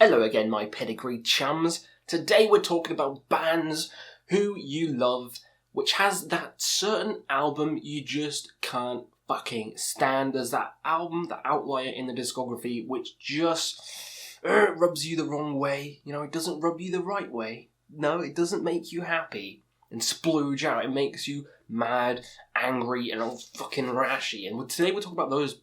Hello again, my pedigree chums. Today we're talking about bands who you love, which has that certain album you just can't fucking stand. There's that album, the outlier in the discography, which just rubs you the wrong way. You know, it doesn't rub you the right way. No, it doesn't make you happy and splooge out. It makes you mad, angry, and all fucking rashy. And today we're talking about those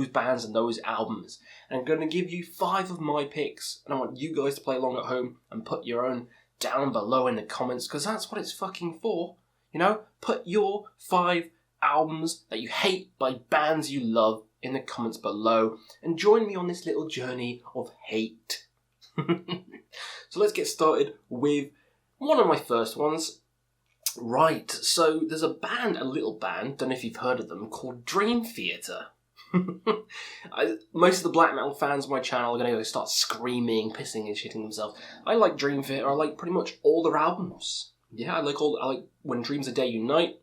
bands and those albums. And I'm going to give you 5 of my picks, and I want you guys to play along at home and put your own down below in the comments, because that's what it's fucking for. You know, put your 5 albums that you hate by bands you love in the comments below, and join me on this little journey of hate. So let's get started with one of my first ones. Right, so there's a little band, don't know if you've heard of them, called Dream Theater. Most of the black metal fans of my channel are going to start screaming, pissing and shitting themselves. I like Dream Theater. I like pretty much all their albums. Yeah, I like When Dreams a Day Unite,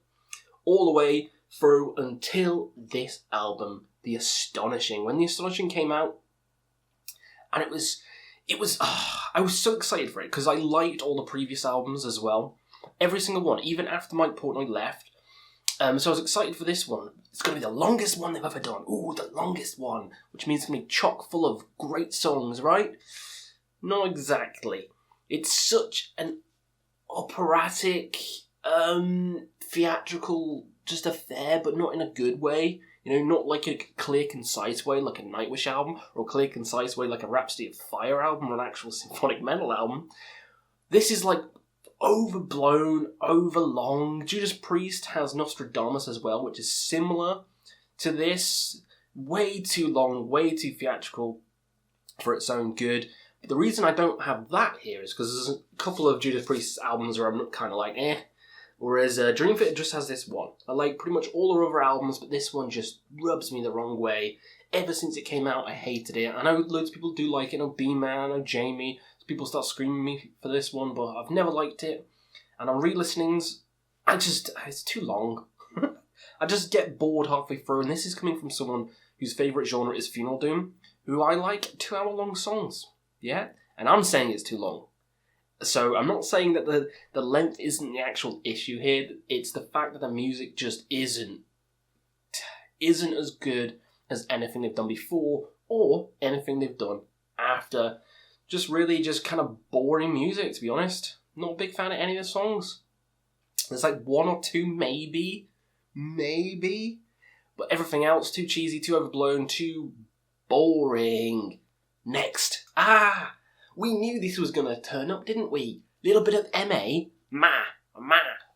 all the way through until this album, The Astonishing. When The Astonishing came out, and it was I was so excited for it because I liked all the previous albums as well. Every single one, even after Mike Portnoy left. So I was excited for this one. It's going to be the longest one they've ever done. Ooh, the longest one. Which means it's going to be chock full of great songs, right? Not exactly. It's such an operatic, theatrical just affair, but not in a good way. You know, not like a clear, concise way like a Nightwish album, or a clear, concise way like a Rhapsody of Fire album, or an actual symphonic metal album. This is like overblown, overlong. Judas Priest has Nostradamus as well, which is similar to this. Way too long, way too theatrical for its own good. But the reason I don't have that here is because there's a couple of Judas Priest's albums where I'm kind of like, Whereas Dream Theater just has this one. I like pretty much all their other albums, but this one just rubs me the wrong way. Ever since it came out, I hated it. I know loads of people do like it. I know B-Man, I know Jamie. People start screaming at me for this one, but I've never liked it. And on re-listenings, it's too long. I just get bored halfway through, and this is coming from someone whose favourite genre is Funeral Doom, who I like 2-hour-long songs. Yeah? And I'm saying it's too long. So I'm not saying that the length isn't the actual issue here. It's the fact that the music just isn't as good as anything they've done before, or anything they've done after. Just kind of boring music, to be honest. Not a big fan of any of the songs. There's like 1 or 2, maybe. But everything else, too cheesy, too overblown, too boring. Next. We knew this was going to turn up, didn't we? Little bit of M.A.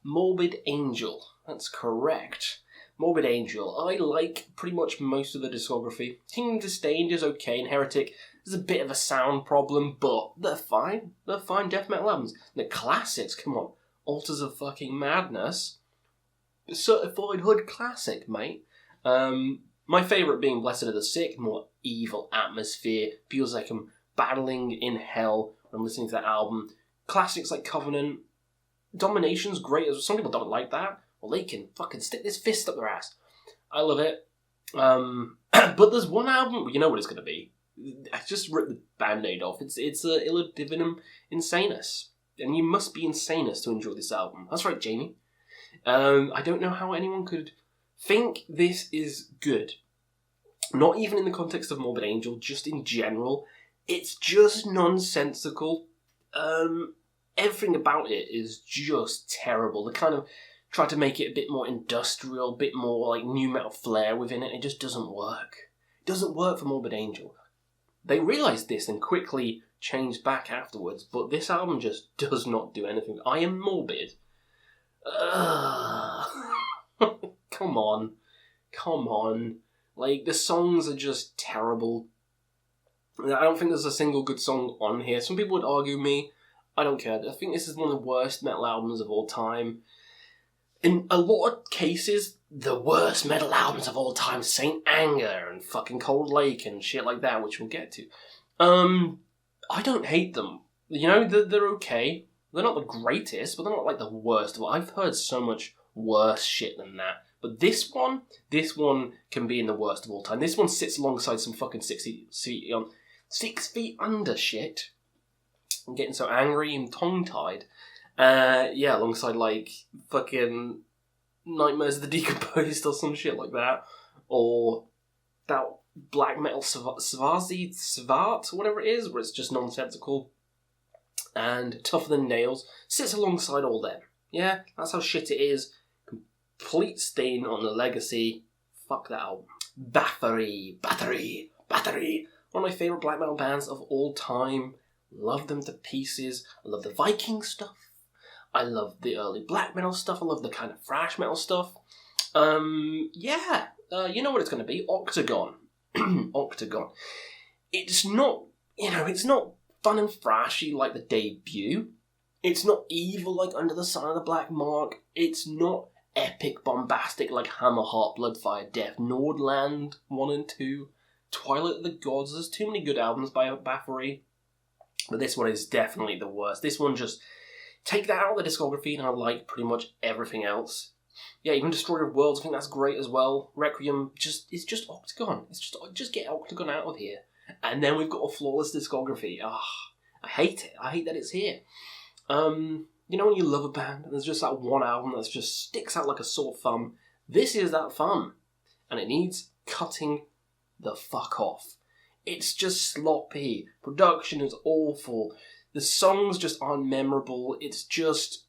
Morbid Angel. That's correct. Morbid Angel. I like pretty much most of the discography. Kingdom Disdained is okay, and Heretic is a bit of a sound problem, but they're fine. They're fine death metal albums. The classics, come on. Altars of fucking Madness. Certified hood classic, mate. My favourite being Blessed Are the Sick. More evil atmosphere. Feels like I'm battling in hell when I'm listening to that album. Classics like Covenant. Domination's great. Some people don't like that. Well, they can fucking stick this fist up their ass. I love it. But there's one album, you know what it's going to be. I just ripped the band-aid off. It's Illa Divinum Insanus. And you must be insanus to enjoy this album. That's right, Jamie. I don't know how anyone could think this is good. Not even in the context of Morbid Angel, just in general. It's just nonsensical. Everything about it is just terrible. They kind of try to make it a bit more industrial, a bit more like new metal flair within it. It just doesn't work. It doesn't work for Morbid Angel. They realised this and quickly changed back afterwards, but this album just does not do anything. I Am Morbid. Come on. Like, the songs are just terrible. I don't think there's a single good song on here. Some people would argue me. I don't care. I think this is one of the worst metal albums of all time. In a lot of cases, the worst metal albums of all time, Saint Anger and fucking Cold Lake and shit like that, which we'll get to. I don't hate them. You know, they're okay. They're not the greatest, but they're not like the worst. I've heard so much worse shit than that. But this one can be in the worst of all time. This one sits alongside some fucking 6 feet under shit. I'm getting so angry and tongue-tied. Alongside, like, fucking Nightmares of the Decomposed or some shit like that. Or that black metal Svart, whatever it is, where it's just nonsensical. And Tougher Than Nails sits alongside all them. Yeah, that's how shit it is. Complete stain on the legacy. Fuck that album. Battery. One of my favourite black metal bands of all time. Love them to pieces. I love the Viking stuff. I love the early black metal stuff. I love the kind of thrash metal stuff. You know what it's going to be. Octagon. Octagon. It's not fun and thrashy like the debut. It's not evil like Under the Sign of the Black Mark. It's not epic bombastic like Hammerheart, Bloodfire, Death, Nordland 1 and 2, Twilight of the Gods. There's too many good albums by Bathory. But this one is definitely the worst. This one just... Take that out of the discography and I like pretty much everything else. Yeah, even Destroyer of Worlds, I think that's great as well. Requiem, it's just Octagon. Just get Octagon out of here. And then we've got a flawless discography. I hate it. I hate that it's here. You know when you love a band and there's just that one album that just sticks out like a sore thumb? This is that thumb. And it needs cutting the fuck off. It's just sloppy. Production is awful. The songs just aren't memorable. It's just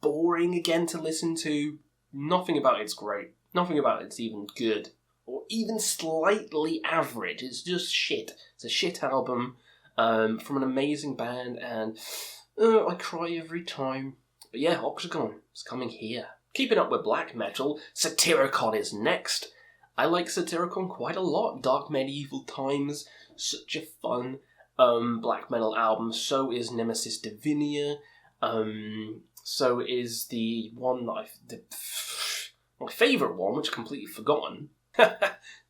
boring again to listen to. Nothing about it's great. Nothing about it's even good. Or even slightly average. It's just shit. It's a shit album from an amazing band, and I cry every time. But yeah, Octagon is coming here. Keeping up with black metal, Satyricon is next. I like Satyricon quite a lot. Dark Medieval Times, such a fun black metal album. So is Nemesis Divinia. So is the one that my favourite one, which I've completely forgotten.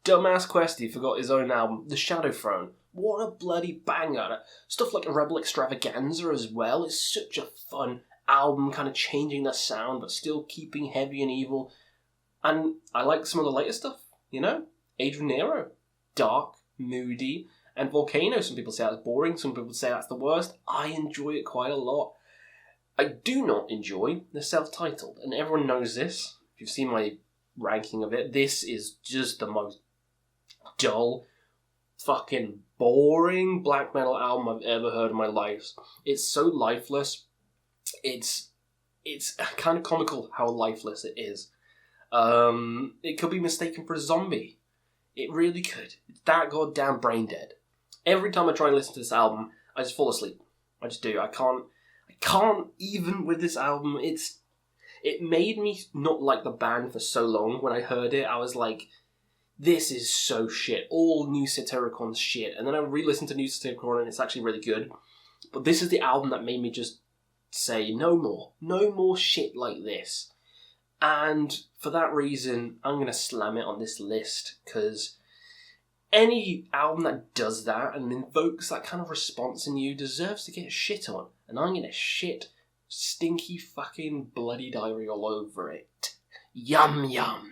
Dumbass Questy forgot his own album, The Shadow Throne. What a bloody banger. Stuff like A Rebel Extravaganza as well. It's such a fun album, kind of changing the sound, but still keeping heavy and evil. And I like some of the later stuff, you know? Age of Nero. Dark, moody, and Volcano. Some people say that's boring, some people say that's the worst. I enjoy it quite a lot. I do not enjoy the self-titled, and everyone knows this. If you've seen my ranking of it, this is just the most dull, fucking boring black metal album I've ever heard in my life. It's so lifeless. It's kind of comical how lifeless it is. It could be mistaken for a zombie. It really could. It's that goddamn brain dead. Every time I try and listen to this album, I just fall asleep. I just do. I can't even with this album. It made me not like the band for so long. When I heard it, I was like, this is so shit. All New Satyricon's shit. And then I re-listened to New Satyricon and it's actually really good. But this is the album that made me just say, no more. No more shit like this. And for that reason, I'm going to slam it on this list. Because any album that does that and invokes that kind of response in you deserves to get shit on. And I'm going to shit stinky fucking bloody diary all over it. Yum yum.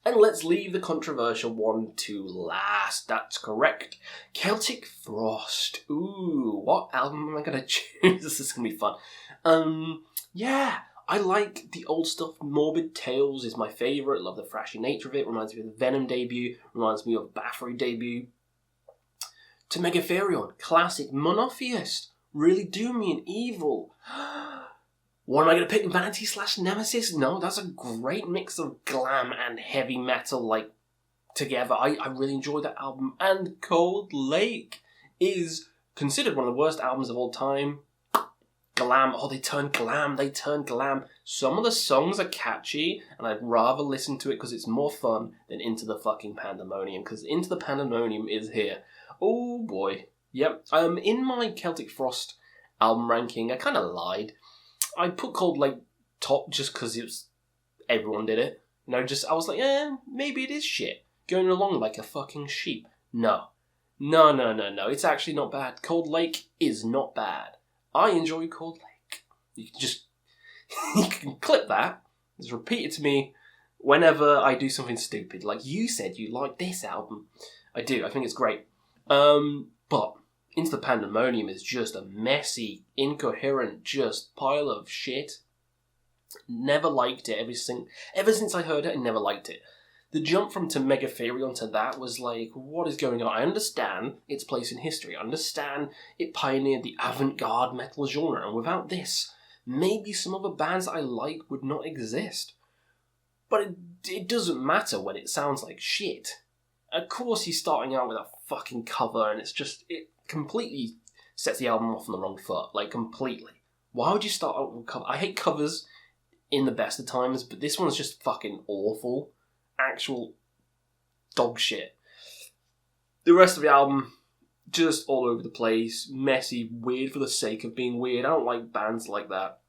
And let's leave the controversial one to last. That's correct. Celtic Frost. Ooh, what album am I going to choose? This is going to be fun. I like the old stuff. Morbid Tales is my favourite. Love the thrashy nature of it. Reminds me of the Venom debut. Reminds me of Bathory debut. To Megatherion. Classic. Monotheist. Really doomy and evil. What am I going to pick? Vanity/Nemesis? No, that's a great mix of glam and heavy metal, like, together. I really enjoyed that album. And Cold Lake is considered one of the worst albums of all time. Glam. Oh, they turned glam. Some of the songs are catchy, and I'd rather listen to it because it's more fun than Into the fucking Pandemonium, because Into the Pandemonium is here. Oh, boy. Yep. In my Celtic Frost album ranking, I kind of lied. I put Cold Lake top just because everyone did it. You know, I was like, maybe it is shit. Going along like a fucking sheep. No. It's actually not bad. Cold Lake is not bad. I enjoy Cold Lake. You can clip that. Just repeat it to me whenever I do something stupid. Like you said you like this album. I do. I think it's great. But Into the Pandemonium is just a messy, incoherent, just pile of shit. Never liked it. Ever since I heard it, I never liked it. The jump from To Megatherion to that was like, what is going on? I understand its place in history. I understand it pioneered the avant-garde metal genre. And without this, maybe some other bands that I like would not exist. But it doesn't matter when it sounds like shit. Of course he's starting out with a fucking cover and it completely sets the album off on the wrong foot. Like, completely. Why would you start out with a cover? I hate covers in the best of times, but this one's just fucking awful. Actual dog shit. The rest of the album, just all over the place, messy, weird for the sake of being weird. I don't like bands like that.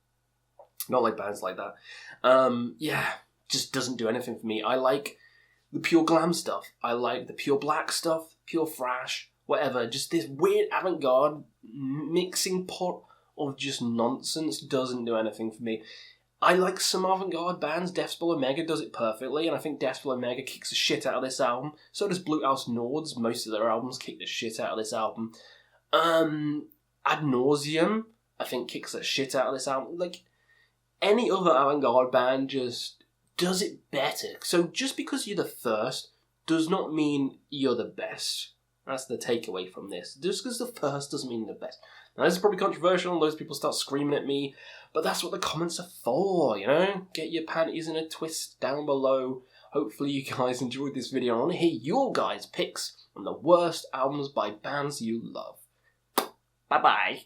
Just doesn't do anything for me. I like the pure glam stuff. I like the pure black stuff, pure thrash, whatever. Just this weird avant-garde mixing pot of just nonsense doesn't do anything for me. I like some avant-garde bands. Deathspell Omega does it perfectly, and I think Deathspell Omega kicks the shit out of this album. So does Bluetooth Nords. Most of their albums kick the shit out of this album. Ad Nauseum, I think, kicks the shit out of this album. Like, any other avant-garde band just does it better. So just because you're the first does not mean you're the best. That's the takeaway from this. Just because the first doesn't mean the best. Now, this is probably controversial, and loads of people start screaming at me, but that's what the comments are for, you know? Get your panties in a twist down below. Hopefully you guys enjoyed this video. I want to hear your guys' picks on the worst albums by bands you love. Bye-bye.